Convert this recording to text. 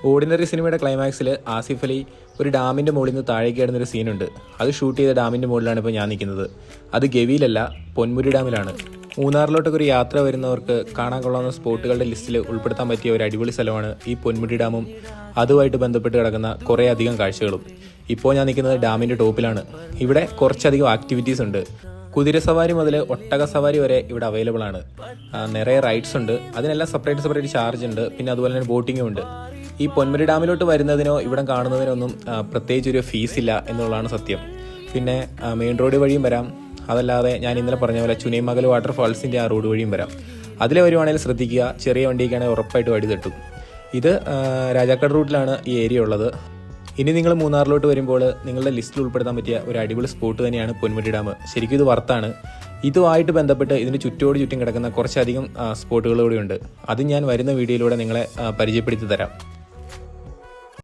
Ordinary സിനിമയുടെ ക്ലൈമാക്സിൽ ആസിഫ് അലി ഒരു ഡാമിൻ്റെ മുകളിൽ നിന്ന് താഴേക്ക് കിടന്നൊരു സീനുണ്ട്. അത് ഷൂട്ട് ചെയ്ത ഡാമിൻ്റെ മുകളിലാണ് ഇപ്പോൾ ഞാൻ നിൽക്കുന്നത്. അത് ഗവിയിലല്ല, പൊന്മുടി ഡാമിലാണ്. മൂന്നാറിലോട്ടൊക്കെ ഒരു യാത്ര വരുന്നവർക്ക് കാണാൻ കൊള്ളാവുന്ന സ്പോട്ടുകളുടെ ലിസ്റ്റിൽ ഉൾപ്പെടുത്താൻ പറ്റിയ ഒരു അടിപൊളി സ്ഥലമാണ് ഈ പൊന്മുടി ഡാമും അതുമായിട്ട് ബന്ധപ്പെട്ട് കിടക്കുന്ന കുറേ അധികം കാഴ്ചകളും. ഇപ്പോൾ ഞാൻ നിൽക്കുന്നത് ഡാമിൻ്റെ ടോപ്പിലാണ്. ഇവിടെ കുറച്ചധികം ആക്ടിവിറ്റീസ് ഉണ്ട്. കുതിരസവാരി മുതൽ ഒട്ടക സവാരി വരെ ഇവിടെ അവൈലബിൾ ആണ്. നിറയെ റൈഡ്സ് ഉണ്ട്. അതിനെല്ലാം സെപ്പറേറ്റ് ചാർജ് ഉണ്ട്. പിന്നെ അതുപോലെ തന്നെ ബോട്ടിങ്ങും ഉണ്ട്. ഈ പൊന്മുടി ഡാമിലോട്ട് വരുന്നതിനോ ഇവിടെ കാണുന്നതിനോ ഒന്നും പ്രത്യേകിച്ചൊരു ഫീസില്ല എന്നുള്ളതാണ് സത്യം. പിന്നെ മെയിൻ റോഡ് വഴിയും വരാം. അതല്ലാതെ ഞാൻ ഇന്നലെ പറഞ്ഞ പോലെ ചുനൈമംഗൽ വാട്ടർഫാൾസിൻ്റെ ആ റോഡ് വഴിയും വരാം. അതിലെ വരുവാണെങ്കിൽ ശ്രദ്ധിക്കുക, ചെറിയ വണ്ടിയൊക്കെയാണെങ്കിൽ ഉറപ്പായിട്ട് വഴി തട്ടും. ഇത് രാജാക്കാട് റൂട്ടിലാണ് ഈ ഏരിയ ഉള്ളത്. ഇനി നിങ്ങൾ മൂന്നാറിലോട്ട് വരുമ്പോൾ നിങ്ങളുടെ ലിസ്റ്റിൽ ഉൾപ്പെടുത്താൻ പറ്റിയ ഒരു അടിപൊളി സ്പോട്ട് തന്നെയാണ് പൊന്മുടി ഡാം. ശരിക്കും ഇത് വർത്താണ്. ഇതുമായിട്ട് ബന്ധപ്പെട്ട് ഇതിന് ചുറ്റും കിടക്കുന്ന കുറച്ചധികം സ്പോട്ടുകൾ കൂടിയുണ്ട്. അത് ഞാൻ വരുന്ന വീഡിയോയിലൂടെ നിങ്ങളെ പരിചയപ്പെടുത്തി തരാം.